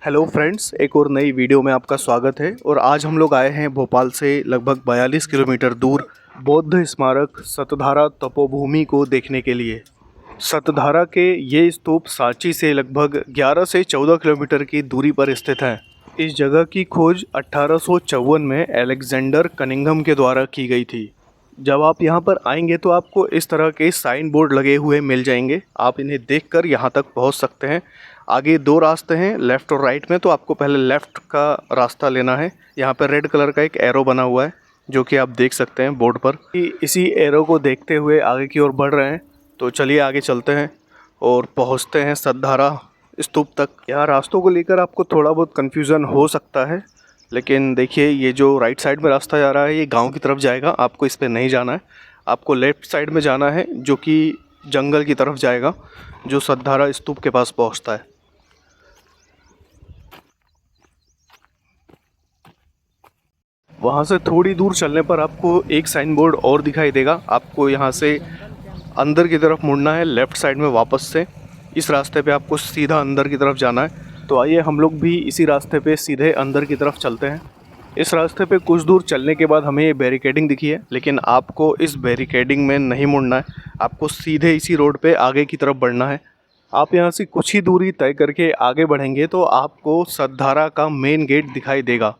Hello friends, एक और नई वीडियो में आपका स्वागत है। और आज हम लोग आए हैं भोपाल से लगभग 42 किलोमीटर दूर बौद्ध स्मारक सतधारा तपोभूमि को देखने के लिए। सतधारा के ये स्तूप सांची से लगभग 11 से 14 किलोमीटर की दूरी पर स्थित है। इस जगह की खोज 1854 में अलेक्जेंडर कनिंघम के द्वारा की गई थी। जब आप यहाँ पर आएंगे तो आपको इस तरह के साइन बोर्ड लगे हुए मिल जाएंगे। आप इन्हें देखकर यहाँ तक पहुँच सकते हैं। आगे दो रास्ते हैं, लेफ़्ट और राइट में। तो आपको पहले लेफ़्ट का रास्ता लेना है। यहाँ पर रेड कलर का एक एरो बना हुआ है जो कि आप देख सकते हैं बोर्ड पर। इसी एरो को देखते हुए आगे की ओर बढ़ रहे हैं। तो चलिए आगे चलते हैं और पहुँचते हैं सतधारा स्तूप तक। यहाँ रास्तों को लेकर आपको थोड़ा बहुत कन्फ्यूज़न हो सकता है, लेकिन देखिए ये जो राइट साइड में रास्ता जा रहा है ये गांव की तरफ जाएगा। आपको इस पे नहीं जाना है, आपको लेफ़्ट साइड में जाना है जो कि जंगल की तरफ जाएगा, जो सतधारा स्तूप के पास पहुंचता है। वहाँ से थोड़ी दूर चलने पर आपको एक साइन बोर्ड और दिखाई देगा। आपको यहाँ से अंदर की तरफ मुड़ना है, लेफ़्ट साइड में वापस से इस रास्ते पे आपको सीधा अंदर की तरफ जाना है। तो आइए हम लोग भी इसी रास्ते पे सीधे अंदर की तरफ चलते हैं। इस रास्ते पे कुछ दूर चलने के बाद हमें ये बैरिकेडिंग दिखी है, लेकिन आपको इस बैरिकेडिंग में नहीं मुड़ना है। आपको सीधे इसी रोड पे आगे की तरफ बढ़ना है। आप यहाँ से कुछ ही दूरी तय करके आगे बढ़ेंगे तो आपको सतधारा का मेन गेट दिखाई देगा।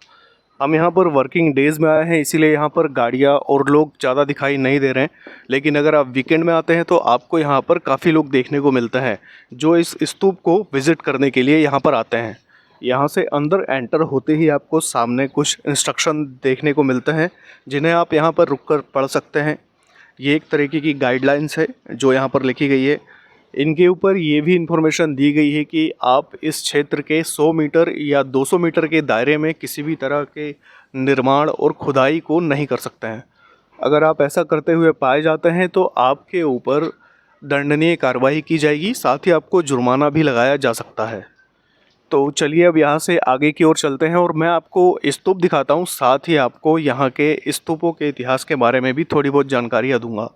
हम यहाँ पर वर्किंग डेज़ में आए हैं, इसीलिए यहाँ पर गाड़ियाँ और लोग ज़्यादा दिखाई नहीं दे रहे हैं। लेकिन अगर आप वीकेंड में आते हैं तो आपको यहाँ पर काफ़ी लोग देखने को मिलते हैं जो इस स्तूप को विज़िट करने के लिए यहाँ पर आते हैं। यहाँ से अंदर एंटर होते ही आपको सामने कुछ इंस्ट्रक्शन देखने को मिलते हैं जिन्हें आप यहाँ पर रुककर पढ़ सकते हैं। ये एक तरीके की गाइडलाइंस है जो यहाँ पर लिखी गई है। इनके ऊपर ये भी इन्फॉर्मेशन दी गई है कि आप इस क्षेत्र के 100 मीटर या 200 मीटर के दायरे में किसी भी तरह के निर्माण और खुदाई को नहीं कर सकते हैं। अगर आप ऐसा करते हुए पाए जाते हैं तो आपके ऊपर दंडनीय कार्रवाई की जाएगी, साथ ही आपको जुर्माना भी लगाया जा सकता है। तो चलिए अब यहाँ से आगे की ओर चलते हैं और मैं आपको स्तूप दिखाता हूँ, साथ ही आपको यहाँ के स्तूपों के इतिहास के बारे में भी थोड़ी बहुत जानकारियाँ दूंगा।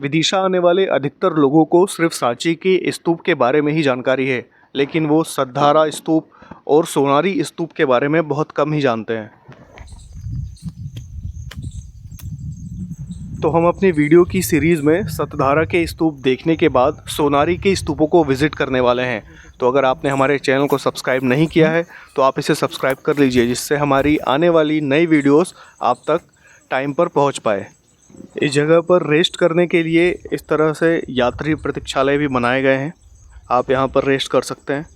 विदिशा आने वाले अधिकतर लोगों को सिर्फ सांची के स्तूप के बारे में ही जानकारी है, लेकिन वो सतधारा स्तूप और सोनारी स्तूप के बारे में बहुत कम ही जानते हैं। तो हम अपनी वीडियो की सीरीज़ में सतधारा के स्तूप देखने के बाद सोनारी के स्तूपों को विज़िट करने वाले हैं। तो अगर आपने हमारे चैनल को सब्सक्राइब नहीं किया है तो आप इसे सब्सक्राइब कर लीजिए, जिससे हमारी आने वाली नई वीडियोस आप तक टाइम पर पहुंच पाए। इस जगह पर रेस्ट करने के लिए इस तरह से यात्री प्रतीक्षालय भी बनाए गए हैं। आप यहां पर रेस्ट कर सकते हैं।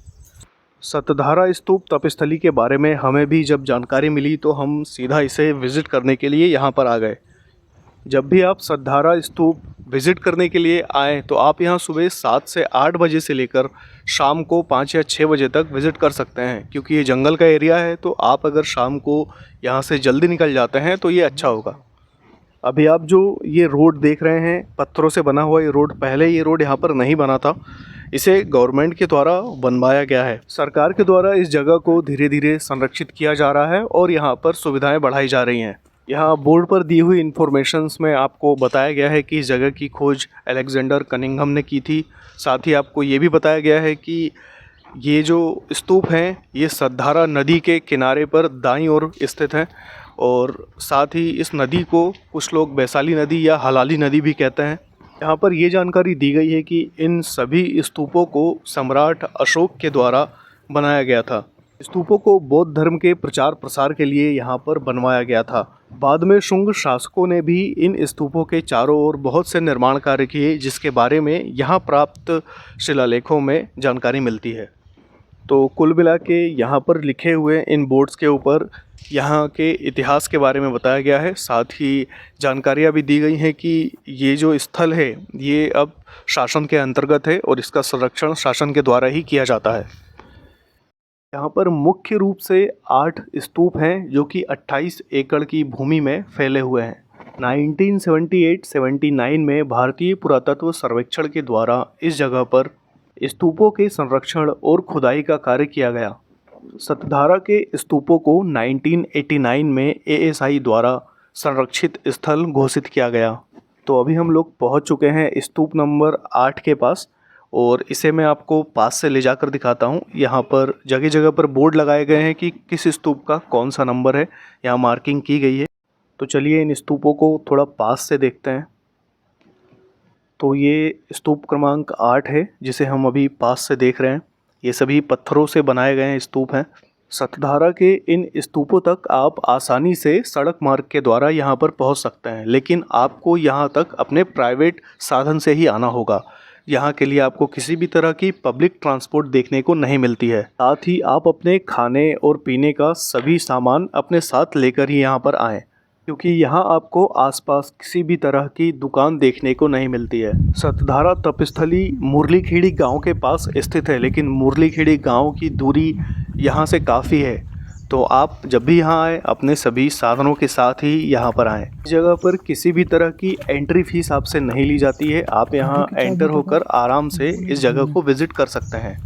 सतधारा स्तूप तपस्थली के बारे में हमें भी जब जानकारी मिली तो हम सीधा इसे विज़िट करने के लिए यहां पर आ गए। जब भी आप सतधारा स्तूप विज़िट करने के लिए आएँ तो आप यहाँ सुबह 7 से 8 बजे से लेकर शाम को 5 या 6 बजे तक विज़िट कर सकते हैं, क्योंकि ये जंगल का एरिया है। तो आप अगर शाम को यहाँ से जल्दी निकल जाते हैं तो ये अच्छा होगा। अभी आप जो ये रोड देख रहे हैं, पत्थरों से बना हुआ ये रोड, पहले ये रोड यहाँ पर नहीं बना था। इसे गवर्नमेंट के द्वारा बनवाया गया है। सरकार के द्वारा इस जगह को धीरे धीरे संरक्षित किया जा रहा है और यहाँ पर सुविधाएं बढ़ाई जा रही हैं। यहाँ बोर्ड पर दी हुई इन्फॉर्मेशंस में आपको बताया गया है कि इस जगह की खोज अलेक्जेंडर कनिंघम ने की थी। साथ ही आपको ये भी बताया गया है कि ये जो स्तूप हैं ये सतधारा नदी के किनारे पर दाईं ओर स्थित हैं। और साथ ही इस नदी को कुछ लोग वैशाली नदी या हलाली नदी भी कहते हैं। यहाँ पर ये जानकारी दी गई है कि इन सभी स्तूपों को सम्राट अशोक के द्वारा बनाया गया था। स्तूपों को बौद्ध धर्म के प्रचार प्रसार के लिए यहाँ पर बनवाया गया था। बाद में शुंग शासकों ने भी इन स्तूपों के चारों ओर बहुत से निर्माण कार्य किए, जिसके बारे में यहाँ प्राप्त शिलालेखों में जानकारी मिलती है। तो कुल मिला के यहाँ पर लिखे हुए इन बोर्ड्स के ऊपर यहाँ के इतिहास के बारे में बताया गया है। साथ ही जानकारियाँ भी दी गई हैं कि ये जो स्थल है ये अब शासन के अंतर्गत है और इसका संरक्षण शासन के द्वारा ही किया जाता है। यहाँ पर मुख्य रूप से 8 स्तूप हैं जो कि 28 एकड़ की भूमि में फैले हुए हैं। 1978-79 में भारतीय पुरातत्व सर्वेक्षण के द्वारा इस जगह पर स्तूपों के संरक्षण और खुदाई का कार्य किया गया। सतधारा के स्तूपों को 1989 में एएसआई द्वारा संरक्षित स्थल घोषित किया गया। तो अभी हम लोग पहुंच चुके हैं स्तूप नंबर 8 के पास और इसे मैं आपको पास से ले जाकर दिखाता हूँ। यहाँ पर जगह जगह पर बोर्ड लगाए गए हैं कि किस स्तूप का कौन सा नंबर है, यहाँ मार्किंग की गई है। तो चलिए इन स्तूपों को थोड़ा पास से देखते हैं। तो ये स्तूप क्रमांक 8 है जिसे हम अभी पास से देख रहे हैं। ये सभी पत्थरों से बनाए गए स्तूप हैं। सतधारा के इन स्तूपों तक आप आसानी से सड़क मार्ग के द्वारा यहाँ पर पहुँच सकते हैं, लेकिन आपको यहाँ तक अपने प्राइवेट साधन से ही आना होगा। यहाँ के लिए आपको किसी भी तरह की पब्लिक ट्रांसपोर्ट देखने को नहीं मिलती है। साथ ही आप अपने खाने और पीने का सभी सामान अपने साथ लेकर ही यहाँ पर आएँ, क्योंकि यहाँ आपको आसपास किसी भी तरह की दुकान देखने को नहीं मिलती है। सतधारा तपस्थली मुरलीखेड़ी गांव के पास स्थित है, लेकिन मुरलीखेड़ी गांव की दूरी यहाँ से काफ़ी है। तो आप जब भी यहाँ आए अपने सभी साधनों के साथ ही यहाँ पर आएँ। इस जगह पर किसी भी तरह की एंट्री फीस आपसे नहीं ली जाती है। आप यहाँ एंटर होकर आराम से इस जगह को विज़िट कर सकते हैं।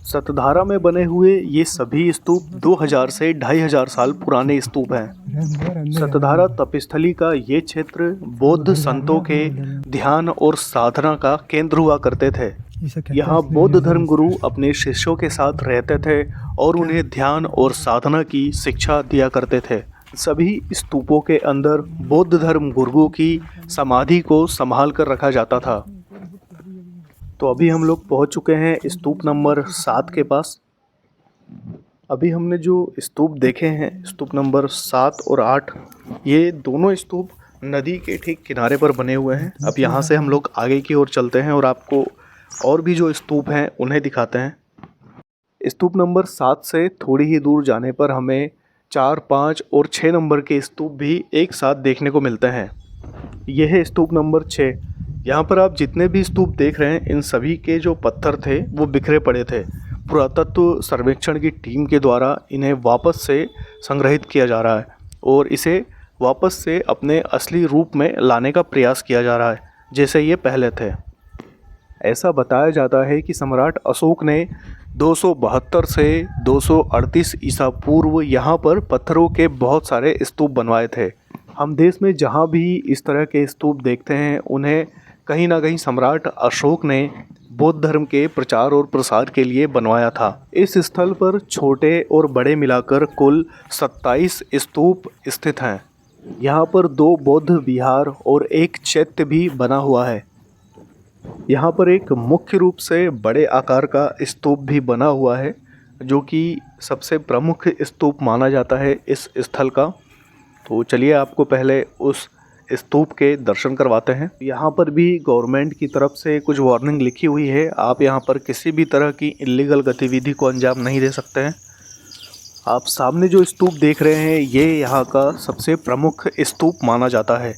सतधारा में बने हुए ये सभी स्तूप 2000 से 2500 साल पुराने स्तूप हैं। सतधारा तपस्थली का ये क्षेत्र बौद्ध संतों के ध्यान और साधना का केंद्र हुआ करते थे। यहाँ बौद्ध धर्म गुरु अपने शिष्यों के साथ रहते थे और उन्हें ध्यान और साधना की शिक्षा दिया करते थे। सभी स्तूपों के अंदर बौद्ध धर्म गुरुओं की समाधि को संभाल कर रखा जाता था। तो अभी हम लोग पहुंच चुके हैं स्तूप नंबर 7 के पास। अभी हमने जो स्तूप देखे हैं, स्तूप नंबर 7 और 8, ये दोनों स्तूप नदी के ठीक किनारे पर बने हुए हैं। अब यहाँ से हम लोग आगे की ओर चलते हैं और आपको और भी जो स्तूप हैं उन्हें दिखाते हैं। स्तूप नंबर 7 से थोड़ी ही दूर जाने पर हमें 4, 5 और 6 नंबर के स्तूप भी एक साथ देखने को मिलते हैं। यह है स्तूप नंबर 6। यहाँ पर आप जितने भी स्तूप देख रहे हैं, इन सभी के जो पत्थर थे वो बिखरे पड़े थे। पुरातत्व सर्वेक्षण की टीम के द्वारा इन्हें वापस से संग्रहित किया जा रहा है और इसे वापस से अपने असली रूप में लाने का प्रयास किया जा रहा है जैसे ये पहले थे। ऐसा बताया जाता है कि सम्राट अशोक ने 272 से 238 ईसा पूर्व यहाँ पर पत्थरों के बहुत सारे स्तूप बनवाए थे। हम देश में जहाँ भी इस तरह के स्तूप देखते हैं, उन्हें कहीं ना कहीं सम्राट अशोक ने बौद्ध धर्म के प्रचार और प्रसार के लिए बनवाया था। इस स्थल पर छोटे और बड़े मिलाकर कुल 27 स्तूप स्थित हैं। यहाँ पर 2 बौद्ध विहार और एक चैत्य भी बना हुआ है। यहाँ पर एक मुख्य रूप से बड़े आकार का स्तूप भी बना हुआ है, जो कि सबसे प्रमुख स्तूप माना जाता है इस स्थल का। तो चलिए आपको पहले उस स्तूप के दर्शन करवाते हैं। यहाँ पर भी गवर्नमेंट की तरफ से कुछ वार्निंग लिखी हुई है। आप यहाँ पर किसी भी तरह की इल्लीगल गतिविधि को अंजाम नहीं दे सकते हैं। आप सामने जो स्तूप देख रहे हैं, ये यहाँ का सबसे प्रमुख स्तूप माना जाता है।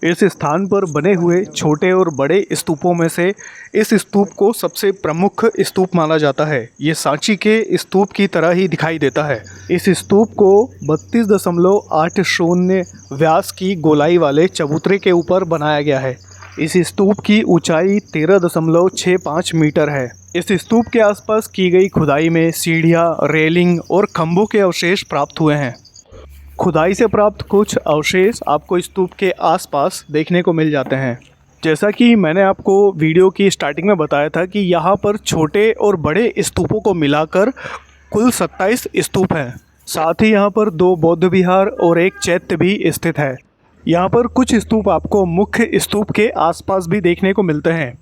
इस स्थान पर बने हुए छोटे और बड़े स्तूपों में से इस स्तूप को सबसे प्रमुख स्तूप माना जाता है। ये सांची के स्तूप की तरह ही दिखाई देता है। इस स्तूप को 32.80 व्यास की गोलाई वाले चबूतरे के ऊपर बनाया गया है। इस स्तूप की ऊंचाई 13.65 मीटर है। इस स्तूप के आसपास की गई खुदाई में सीढ़ियाँ, रेलिंग और खंभों के अवशेष प्राप्त हुए हैं। खुदाई से प्राप्त कुछ अवशेष आपको स्तूप के आसपास देखने को मिल जाते हैं। जैसा कि मैंने आपको वीडियो की स्टार्टिंग में बताया था कि यहाँ पर छोटे और बड़े स्तूपों को मिलाकर कुल 27 स्तूप हैं। साथ ही यहाँ पर 2 बौद्ध विहार और एक चैत्य भी स्थित है। यहाँ पर कुछ स्तूप आपको मुख्य स्तूप के आसपास भी देखने को मिलते हैं।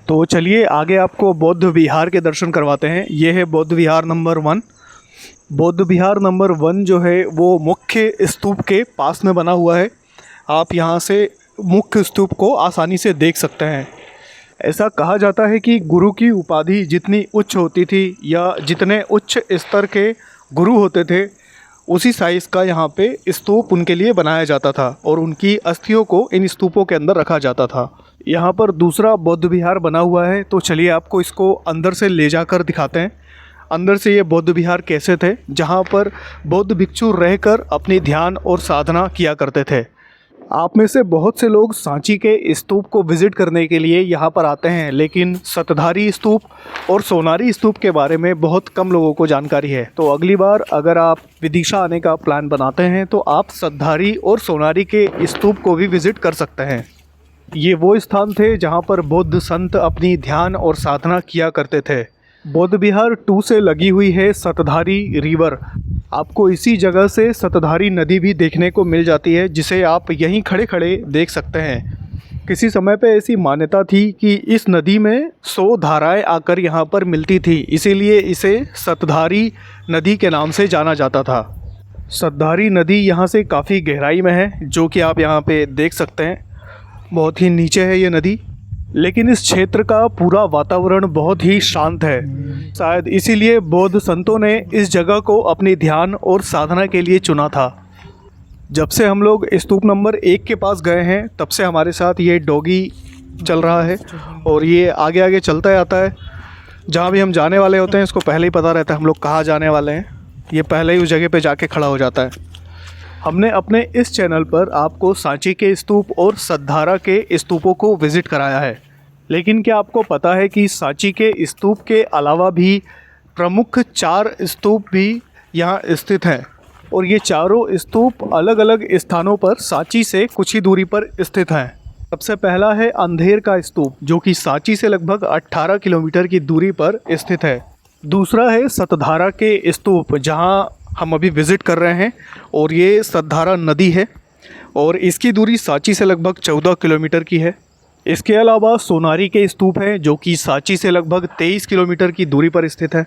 तो चलिए आगे आपको बौद्ध विहार के दर्शन करवाते हैं। ये है बौद्ध विहार नंबर 1। बौद्ध विहार नंबर 1 जो है वो मुख्य स्तूप के पास में बना हुआ है। आप यहाँ से मुख्य स्तूप को आसानी से देख सकते हैं। ऐसा कहा जाता है कि गुरु की उपाधि जितनी उच्च होती थी या जितने उच्च स्तर के गुरु होते थे, उसी साइज़ का यहाँ पे स्तूप उनके लिए बनाया जाता था और उनकी अस्थियों को इन स्तूपों के अंदर रखा जाता था। यहाँ पर दूसरा बौद्ध विहार बना हुआ है, तो चलिए आपको इसको अंदर से ले जाकर दिखाते हैं। अंदर से ये बौद्ध विहार कैसे थे, जहाँ पर बौद्ध भिक्षु रहकर अपनी ध्यान और साधना किया करते थे। आप में से बहुत से लोग सांची के स्तूप को विज़िट करने के लिए यहाँ पर आते हैं, लेकिन सतधारी स्तूप और सोनारी स्तूप के बारे में बहुत कम लोगों को जानकारी है। तो अगली बार अगर आप विदिशा आने का प्लान बनाते हैं तो आप सतधारी और सोनारी के स्तूप को भी विज़िट कर सकते हैं। ये वो स्थान थे जहाँ पर बौद्ध संत अपनी ध्यान और साधना किया करते थे। बौद्ध विहार 2 से लगी हुई है सतधारी रिवर। आपको इसी जगह से सतधारी नदी भी देखने को मिल जाती है, जिसे आप यहीं खड़े खड़े देख सकते हैं। किसी समय पे ऐसी मान्यता थी कि इस नदी में 100 धाराएं आकर यहाँ पर मिलती थी, इसीलिए इसे सतधारी नदी के नाम से जाना जाता था। सतधारी नदी यहाँ से काफ़ी गहराई में है, जो कि आप यहाँ पे देख सकते हैं। बहुत ही नीचे है ये नदी, लेकिन इस क्षेत्र का पूरा वातावरण बहुत ही शांत है। शायद इसीलिए बौद्ध संतों ने इस जगह को अपनी ध्यान और साधना के लिए चुना था। जब से हम लोग स्तूप नंबर 1 के पास गए हैं, तब से हमारे साथ ये डॉगी चल रहा है और ये आगे आगे चलता जाता है। जहाँ भी हम जाने वाले होते हैं इसको पहले ही पता रहता है हम लोग कहाँ जाने वाले हैं। ये पहले ही उस जगह पे जाके खड़ा हो जाता है। हमने अपने इस चैनल पर आपको सांची के स्तूप और सतधारा के स्तूपों को विज़िट कराया है, लेकिन क्या आपको पता है कि सांची के स्तूप के अलावा भी प्रमुख 4 स्तूप भी यहाँ स्थित हैं और ये चारों स्तूप अलग अलग स्थानों पर सांची से कुछ ही दूरी पर स्थित हैं। सबसे पहला है अंधेर का स्तूप, जो कि सांची से लगभग 18 किलोमीटर की दूरी पर स्थित है। दूसरा है सतधारा के स्तूप, जहां हम अभी विज़िट कर रहे हैं, और ये सतधारा नदी है और इसकी दूरी सांची से लगभग 14 किलोमीटर की है। इसके अलावा सोनारी के स्तूप हैं, जो कि सांची से लगभग 23 किलोमीटर की दूरी पर स्थित है।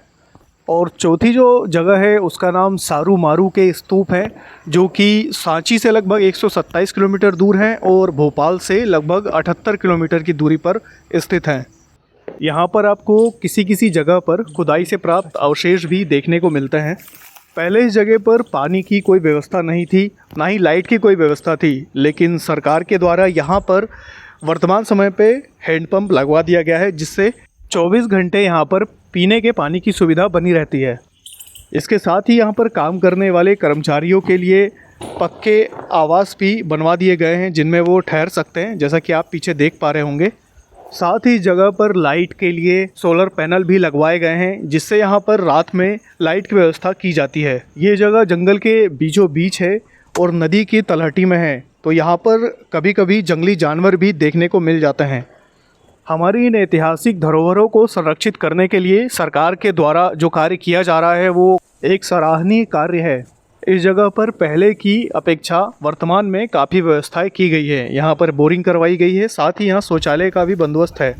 और चौथी जो जगह है उसका नाम सारू मारू के स्तूप है, जो कि सांची से लगभग 127 किलोमीटर दूर हैं और भोपाल से लगभग 78 किलोमीटर की दूरी पर स्थित हैं। यहाँ पर आपको किसी किसी जगह पर खुदाई से प्राप्त अवशेष भी देखने को मिलते हैं। पहले इस जगह पर पानी की कोई व्यवस्था नहीं थी, ना ही लाइट की कोई व्यवस्था थी, लेकिन सरकार के द्वारा यहाँ पर वर्तमान समय पे हैंडपम्प लगवा दिया गया है, जिससे 24 घंटे यहाँ पर पीने के पानी की सुविधा बनी रहती है। इसके साथ ही यहाँ पर काम करने वाले कर्मचारियों के लिए पक्के आवास भी बनवा दिए गए हैं, जिनमें वो ठहर सकते हैं, जैसा कि आप पीछे देख पा रहे होंगे। साथ ही जगह पर लाइट के लिए सोलर पैनल भी लगवाए गए हैं, जिससे यहाँ पर रात में लाइट की व्यवस्था की जाती है। ये जगह जंगल के बीचों बीच है और नदी की तलहटी में है, तो यहाँ पर कभी कभी जंगली जानवर भी देखने को मिल जाते हैं। हमारी इन ऐतिहासिक धरोहरों को संरक्षित करने के लिए सरकार के द्वारा जो कार्य किया जा रहा है वो एक सराहनीय कार्य है। इस जगह पर पहले की अपेक्षा वर्तमान में काफ़ी व्यवस्थाएं की गई है। यहाँ पर बोरिंग करवाई गई है, साथ ही यहाँ शौचालय का भी बंदोबस्त है।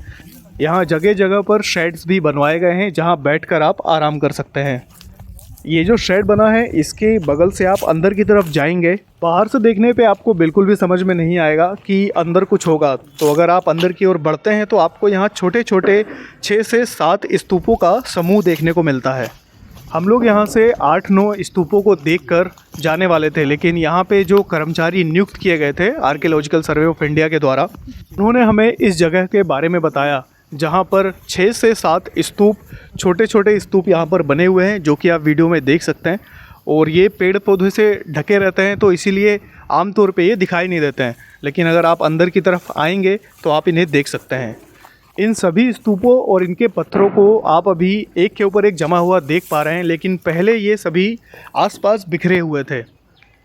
यहाँ जगह जगह पर शेड्स भी बनवाए गए हैं, जहाँ बैठकर आप आराम कर सकते हैं। ये जो शेड बना है, इसके बगल से आप अंदर की तरफ जाएंगे, बाहर से देखने पे आपको बिल्कुल भी समझ में नहीं आएगा कि अंदर कुछ होगा। तो अगर आप अंदर की ओर बढ़ते हैं तो आपको यहाँ छोटे छोटे 6 से 7 स्तूपों का समूह देखने को मिलता है। हम लोग यहाँ से 8-9 स्तूपों को देखकर जाने वाले थे, लेकिन यहाँ पे जो कर्मचारी नियुक्त किए गए थे आर्कियोलॉजिकल सर्वे ऑफ इंडिया के द्वारा, उन्होंने हमें इस जगह के बारे में बताया, जहाँ पर 6 से 7 स्तूप, छोटे छोटे स्तूप यहाँ पर बने हुए हैं, जो कि आप वीडियो में देख सकते हैं। और ये पेड़ पौधे से ढके रहते हैं, तो इसीलिए आमतौर पे ये दिखाई नहीं देते हैं, लेकिन अगर आप अंदर की तरफ आएंगे तो आप इन्हें देख सकते हैं। इन सभी स्तूपों और इनके पत्थरों को आप अभी एक के ऊपर एक जमा हुआ देख पा रहे हैं, लेकिन पहले ये सभी आसपास बिखरे हुए थे।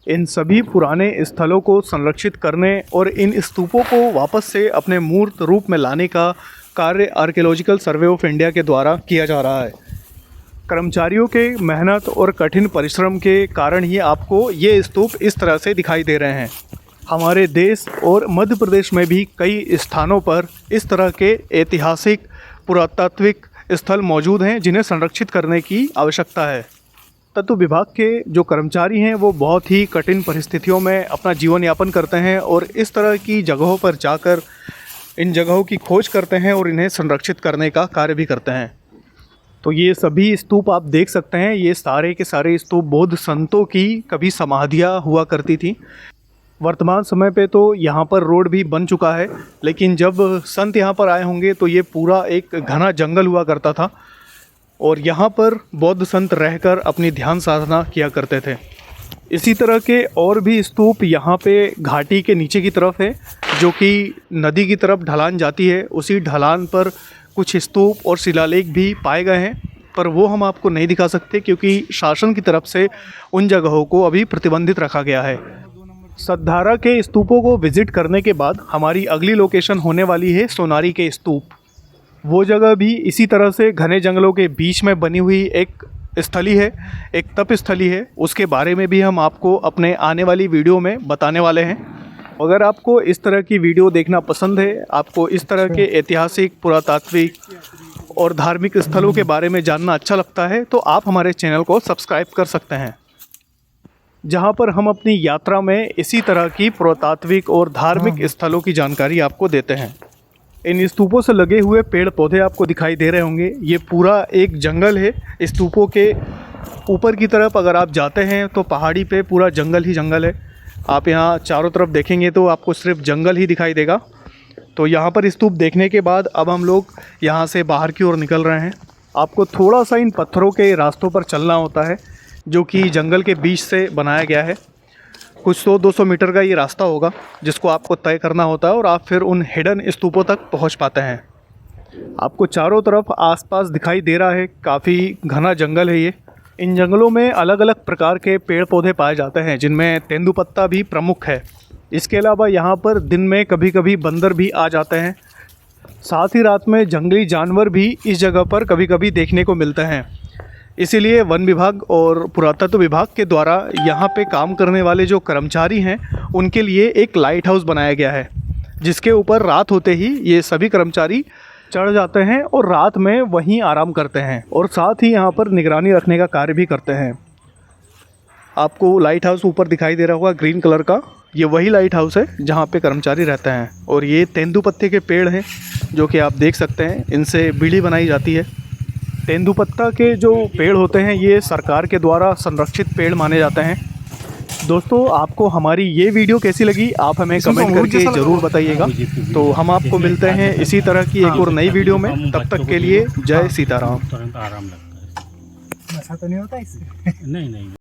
इन सभी पुराने स्थलों को संरक्षित करने और इन स्तूपों को वापस से अपने मूर्त रूप में लाने का कार्य आर्कियोलॉजिकल सर्वे ऑफ इंडिया के द्वारा किया जा रहा है। कर्मचारियों के मेहनत और कठिन परिश्रम के कारण ही आपको ये स्तूप इस तरह से दिखाई दे रहे हैं। हमारे देश और मध्य प्रदेश में भी कई स्थानों पर इस तरह के ऐतिहासिक पुरातात्विक स्थल मौजूद हैं, जिन्हें संरक्षित करने की आवश्यकता है। तत्व विभाग के जो कर्मचारी हैं वो बहुत ही कठिन परिस्थितियों में अपना जीवन यापन करते हैं और इस तरह की जगहों पर जाकर इन जगहों की खोज करते हैं और इन्हें संरक्षित करने का कार्य भी करते हैं। तो ये सभी स्तूप आप देख सकते हैं, ये सारे के सारे स्तूप बौद्ध संतों की कभी समाधियाँ हुआ करती थी। वर्तमान समय पे तो यहाँ पर रोड भी बन चुका है, लेकिन जब संत यहाँ पर आए होंगे तो ये पूरा एक घना जंगल हुआ करता था और यहाँ पर बौद्ध संत रहकर अपनी ध्यान साधना किया करते थे। इसी तरह के और भी स्तूप यहाँ पे घाटी के नीचे की तरफ है, जो कि नदी की तरफ ढलान जाती है। उसी ढलान पर कुछ स्तूप और शिलालेख भी पाए गए हैं, पर वो हम आपको नहीं दिखा सकते क्योंकि शासन की तरफ से उन जगहों को अभी प्रतिबंधित रखा गया है। सतधारा के स्तूपों को विज़िट करने के बाद हमारी अगली लोकेशन होने वाली है सोनारी के स्तूप। वो जगह भी इसी तरह से घने जंगलों के बीच में बनी हुई एक स्थली है, एक तप स्थली है। उसके बारे में भी हम आपको अपने आने वाली वीडियो में बताने वाले हैं। अगर आपको इस तरह की वीडियो देखना पसंद है, आपको इस तरह के ऐतिहासिक, पुरातात्विक और धार्मिक स्थलों के बारे में जानना अच्छा लगता है, तो आप हमारे चैनल को सब्सक्राइब कर सकते हैं, जहां पर हम अपनी यात्रा में इसी तरह की पुरातात्विक और धार्मिक स्थलों की जानकारी आपको देते हैं। इन स्तूपों से लगे हुए पेड़ पौधे आपको दिखाई दे रहे होंगे। ये पूरा एक जंगल है। स्तूपों के ऊपर की तरफ अगर आप जाते हैं तो पहाड़ी पे पूरा जंगल ही जंगल है। आप यहाँ चारों तरफ देखेंगे तो आपको सिर्फ जंगल ही दिखाई देगा। तो यहाँ पर स्तूप देखने के बाद अब हम लोग यहाँ से बाहर की ओर निकल रहे हैं। आपको थोड़ा सा इन पत्थरों के रास्तों पर चलना होता है, जो कि जंगल के बीच से बनाया गया है। कुछ 100-200 मीटर का ये रास्ता होगा जिसको आपको तय करना होता है और आप फिर उन हिडन स्तूपों तक पहुँच पाते हैं। आपको चारों तरफ आसपास दिखाई दे रहा है, काफ़ी घना जंगल है ये। इन जंगलों में अलग अलग प्रकार के पेड़ पौधे पाए जाते हैं, जिनमें तेंदुपत्ता भी प्रमुख है। इसके अलावा यहाँ पर दिन में कभी कभी बंदर भी आ जाते हैं। साथ ही रात में जंगली जानवर भी इस जगह पर कभी कभी देखने को मिलते हैं। इसीलिए वन विभाग और पुरातत्व विभाग के द्वारा यहाँ पे काम करने वाले जो कर्मचारी हैं, उनके लिए एक लाइट हाउस बनाया गया है, जिसके ऊपर रात होते ही ये सभी कर्मचारी चढ़ जाते हैं और रात में वहीं आराम करते हैं और साथ ही यहाँ पर निगरानी रखने का कार्य भी करते हैं। आपको लाइट हाउस ऊपर दिखाई दे रहा होगा ग्रीन कलर का, ये वही लाइट हाउस है जहाँ पे कर्मचारी रहते हैं। और ये तेंदुपत्ते के पेड़ हैं जो कि आप देख सकते हैं, इनसे बीड़ी बनाई जाती है। तेंदुपत्ता के जो पेड़ होते हैं ये सरकार के द्वारा संरक्षित पेड़ माने जाते हैं। दोस्तों, आपको हमारी ये वीडियो कैसी लगी आप हमें कमेंट करके ज़रूर बताइएगा। तो हम आपको मिलते हैं इसी तरह की एक और नई वीडियो में। तब तक के लिए जय सीताराम। तुरंत आराम लगता है। नशा तो नहीं होता इससे? नहीं।